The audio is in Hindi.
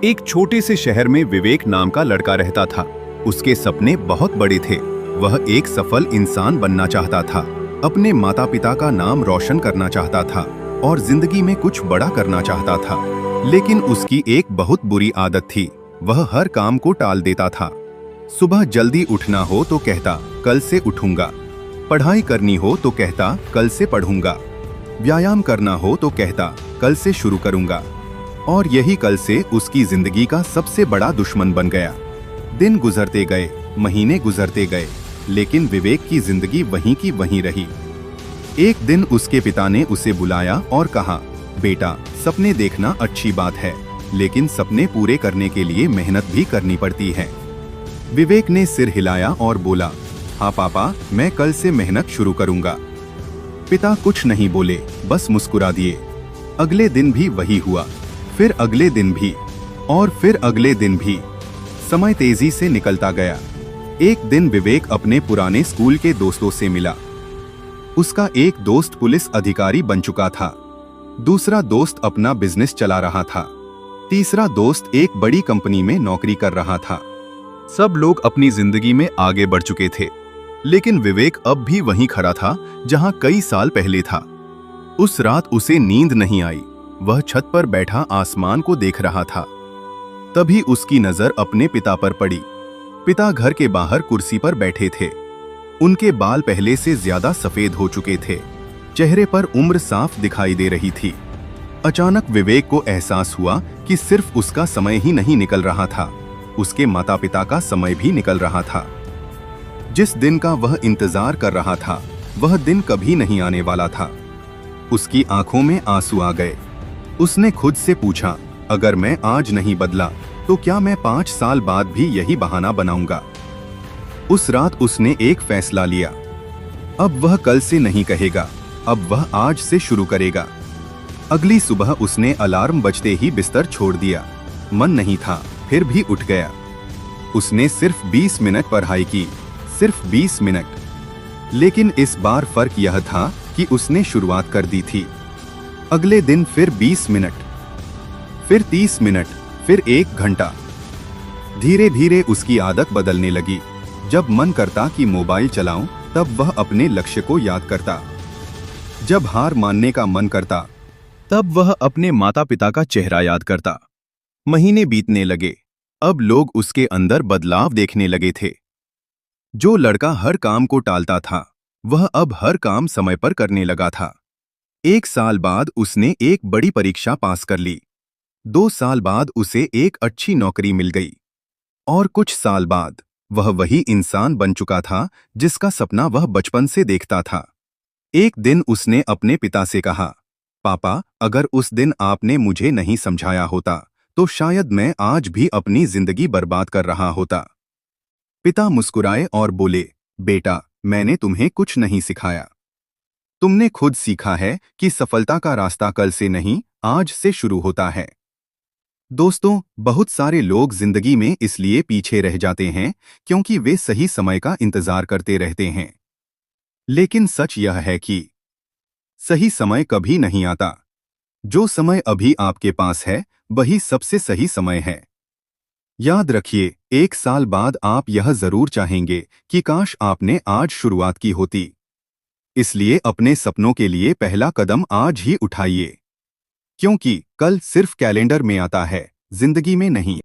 एक छोटे से शहर में विवेक नाम का लड़का रहता था। उसके सपने बहुत बड़े थे। वह एक सफल इंसान बनना चाहता था, अपने माता पिता का नाम रोशन करना चाहता था और जिंदगी में कुछ बड़ा करना चाहता था। लेकिन उसकी एक बहुत बुरी आदत थी, वह हर काम को टाल देता था। सुबह जल्दी उठना हो तो कहता कल से उठूंगा, पढ़ाई करनी हो तो कहता कल से पढ़ूंगा, व्यायाम करना हो तो कहता कल से शुरू करूंगा। और यही कल से उसकी जिंदगी का सबसे बड़ा दुश्मन बन गया। दिन गुजरते गए, महीने गुजरते गए, लेकिन विवेक की जिंदगी वहीं की वहीं रही। एक दिन उसके पिता ने उसे बुलाया और कहा, बेटा, सपने देखना अच्छी बात है, लेकिन सपने पूरे करने के लिए मेहनत भी करनी पड़ती है। विवेक ने सिर हिलाया और बोला, हाँ पापा, मैं कल से मेहनत शुरू करूंगा। पिता कुछ नहीं बोले, बस मुस्कुरा दिए। अगले दिन भी वही हुआ, फिर अगले दिन भी, और फिर अगले दिन भी। समय तेजी से निकलता गया। एक दिन विवेक अपने पुराने स्कूल के दोस्तों से मिला। उसका एक दोस्त पुलिस अधिकारी बन चुका था, दूसरा दोस्त अपना बिजनेस चला रहा था, तीसरा दोस्त एक बड़ी कंपनी में नौकरी कर रहा था। सब लोग अपनी जिंदगी में आगे बढ़ चुके थे, लेकिन विवेक अब भी वहीं खड़ा था जहां कई साल पहले था। उस रात उसे नींद नहीं आई। वह छत पर बैठा आसमान को देख रहा था। तभी उसकी नजर अपने पिता पर पड़ी। पिता घर के बाहर कुर्सी पर बैठे थे। उनके बाल पहले से ज्यादा सफेद हो चुके थे, चेहरे पर उम्र साफ दिखाई दे रही थी। अचानक विवेक को एहसास हुआ कि सिर्फ उसका समय ही नहीं निकल रहा था, उसके माता पिता का समय भी निकल रहा था। जिस दिन का वह इंतजार कर रहा था, वह दिन कभी नहीं आने वाला था। उसकी आंखों में आंसू आ गए। उसने खुद से पूछा, अगर मैं आज नहीं बदला तो क्या मैं 5 साल बाद भी यही बहाना बनाऊंगा? उस रात उसने एक फैसला लिया। अब वह कल से नहीं कहेगा, अब वह आज से शुरू करेगा। अगली सुबह उसने अलार्म बजते ही बिस्तर छोड़ दिया। मन नहीं था, फिर भी उठ गया। उसने सिर्फ 20 मिनट पढ़ाई की, सिर्फ 20 मिनट। लेकिन इस बार फर्क यह था कि उसने शुरुआत कर दी थी। अगले दिन फिर 20 मिनट, फिर 30 मिनट, फिर 1 घंटा। धीरे धीरे उसकी आदत बदलने लगी। जब मन करता कि मोबाइल चलाऊं, तब वह अपने लक्ष्य को याद करता। जब हार मानने का मन करता, तब वह अपने माता पिता का चेहरा याद करता। महीने बीतने लगे। अब लोग उसके अंदर बदलाव देखने लगे थे। जो लड़का हर काम को टालता था, वह अब हर काम समय पर करने लगा था। 1 साल बाद उसने एक बड़ी परीक्षा पास कर ली। 2 साल बाद उसे एक अच्छी नौकरी मिल गई। और कुछ साल बाद वह वही इंसान बन चुका था जिसका सपना वह बचपन से देखता था। एक दिन उसने अपने पिता से कहा, पापा, अगर उस दिन आपने मुझे नहीं समझाया होता तो शायद मैं आज भी अपनी जिंदगी बर्बाद कर रहा होता। पिता मुस्कुराए और बोले, बेटा, मैंने तुम्हें कुछ नहीं सिखाया। तुमने खुद सीखा है कि सफलता का रास्ता कल से नहीं, आज से शुरू होता है। दोस्तों, बहुत सारे लोग जिंदगी में इसलिए पीछे रह जाते हैं क्योंकि वे सही समय का इंतजार करते रहते हैं। लेकिन सच यह है कि सही समय कभी नहीं आता। जो समय अभी आपके पास है, वही सबसे सही समय है। याद रखिए, 1 साल बाद आप यह जरूर चाहेंगे कि काश आपने आज शुरुआत की होती। इसलिए अपने सपनों के लिए पहला कदम आज ही उठाइए, क्योंकि कल सिर्फ कैलेंडर में आता है, जिंदगी में नहीं।